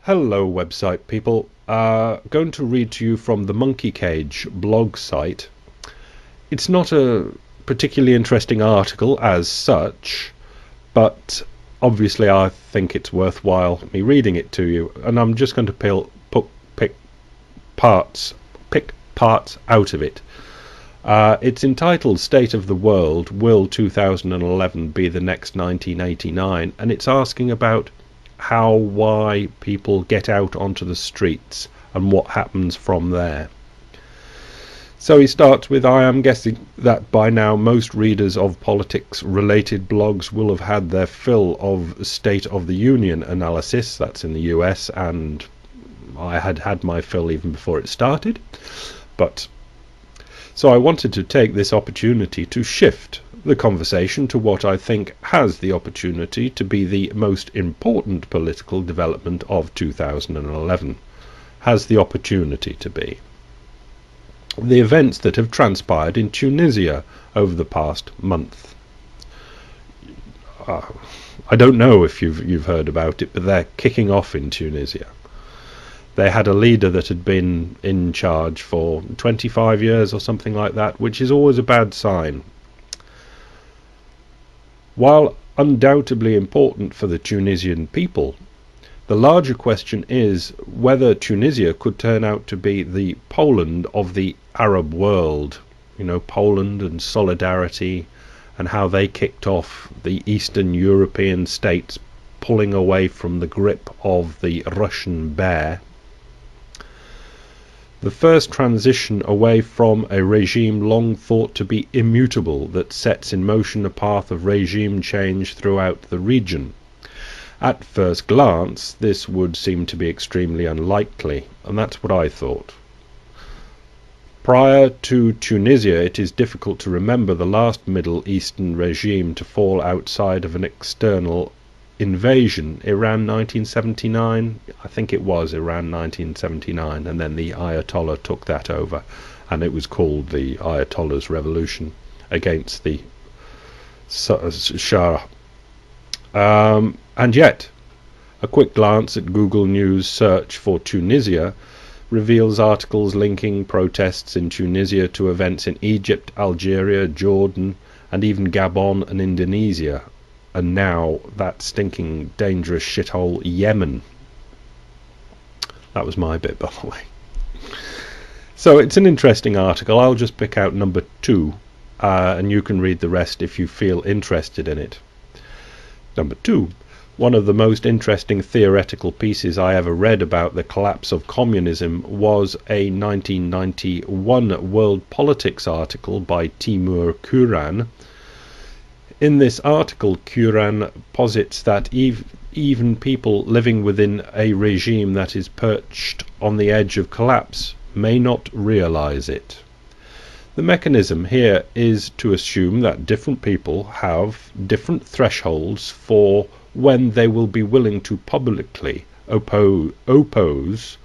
Hello website people, going to read to you from the Monkey Cage blog site. It's not a particularly interesting article as such, but obviously I think it's worthwhile me reading it to you, and I'm just going to pick parts out of it. It's entitled State of the World, Will 2011 Be the Next 1989? And it's asking about why people get out onto the streets and what happens from there. So he starts with, I am guessing that by now most readers of politics-related blogs will have had their fill of State of the Union analysis. That's in the US, and I had my fill even before it started. So I wanted to take this opportunity to shift the conversation to what I think has the opportunity to be the most important political development of 2011. Has the opportunity to be the events that have transpired in Tunisia over the past month. I don't know if you've heard about it, but they're kicking off in Tunisia. They had a leader that had been in charge for 25 years or something like that, which is always a bad sign. While undoubtedly important for the Tunisian people, the larger question is whether Tunisia could turn out to be the Poland of the Arab world. You know, Poland and solidarity, and how they kicked off the Eastern European states pulling away from the grip of the Russian bear. The first transition away from a regime long thought to be immutable that sets in motion a path of regime change throughout the region. At first glance, this would seem to be extremely unlikely, and that's what I thought. Prior to Tunisia, it is difficult to remember the last Middle Eastern regime to fall outside of an external invasion. Iran 1979, I think it was Iran 1979, and then the Ayatollah took that over, and it was called the Ayatollah's Revolution against the Shah. And yet, a quick glance at Google News search for Tunisia reveals articles linking protests in Tunisia to events in Egypt, Algeria, Jordan, and even Gabon and Indonesia. And now that stinking dangerous shithole Yemen. That was my bit, by the way. So it's an interesting article. I'll just pick out number 2, and you can read the rest if you feel interested in it. Number 2. One of the most interesting theoretical pieces I ever read about the collapse of communism was a 1991 World Politics article by Timur Kuran. In this article, Kuran posits that even people living within a regime that is perched on the edge of collapse may not realize it. The mechanism here is to assume that different people have different thresholds for when they will be willing to publicly oppose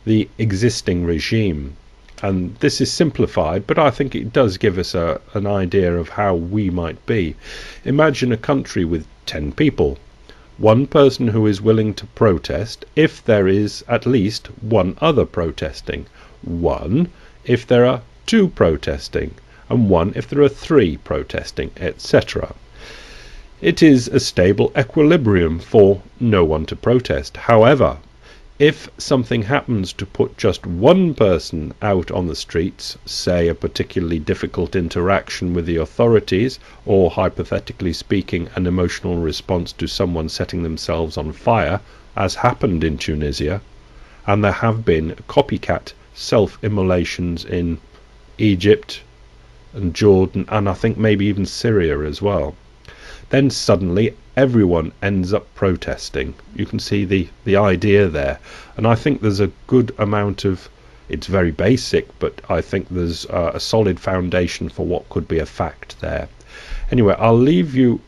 the existing regime. And this is simplified, but I think it does give us an idea of how we might be. Imagine a country with 10 people. One person who is willing to protest if there is at least one other protesting. One if there are 2 protesting. And 1 if there are 3 protesting, etc. It is a stable equilibrium for no one to protest. However, if something happens to put just one person out on the streets, say a particularly difficult interaction with the authorities, or hypothetically speaking an emotional response to someone setting themselves on fire, as happened in Tunisia, and there have been copycat self-immolations in Egypt and Jordan, and I think maybe even Syria as well, then suddenly everyone ends up protesting. You can see the idea there, and I think there's a good amount of, it's very basic, but I think there's a solid foundation for what could be a fact there. Anyway, I'll leave you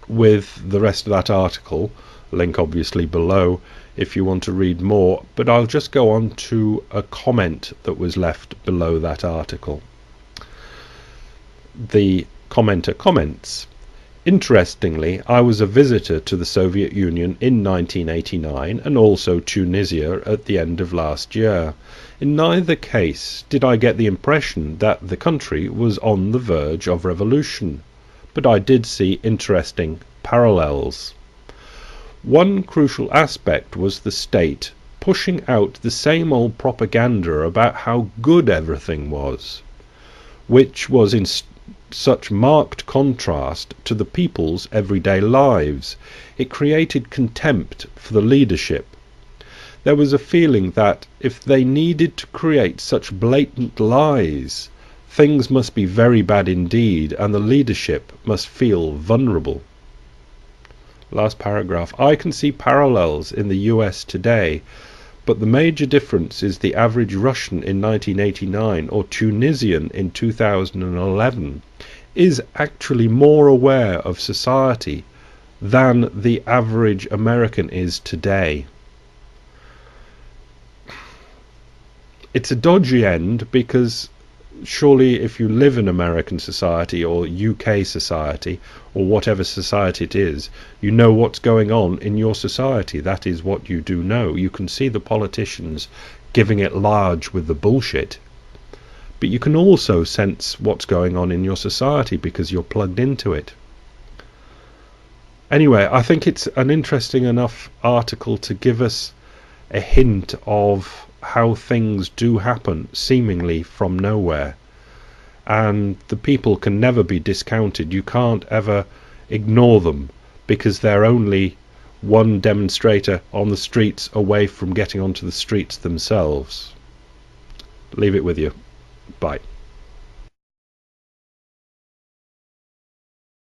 with the rest of that article, link obviously below if you want to read more, but I'll just go on to a comment that was left below that article. The commenter comments, Interestingly, I was a visitor to the Soviet Union in 1989 and also Tunisia at the end of last year. In neither case did I get the impression that the country was on the verge of revolution, but I did see interesting parallels. One crucial aspect was the state pushing out the same old propaganda about how good everything was, which was in such marked contrast to the people's everyday lives. It created contempt for the leadership. There was a feeling that if they needed to create such blatant lies, things must be very bad indeed, and the leadership must feel vulnerable. Last paragraph. I can see parallels in the US today, but the major difference is the average Russian in 1989 or Tunisian in 2011 is actually more aware of society than the average American is today. It's a dodgy end because surely if you live in American society or UK society or whatever society it is, you know what's going on in your society. That is what you do know. You can see the politicians giving it large with the bullshit, but you can also sense what's going on in your society because you're plugged into it. Anyway, I think it's an interesting enough article to give us a hint of how things do happen seemingly from nowhere, and the people can never be discounted. You can't ever ignore them because they're only one demonstrator on the streets away from getting onto the streets themselves. Leave it with you. Bye.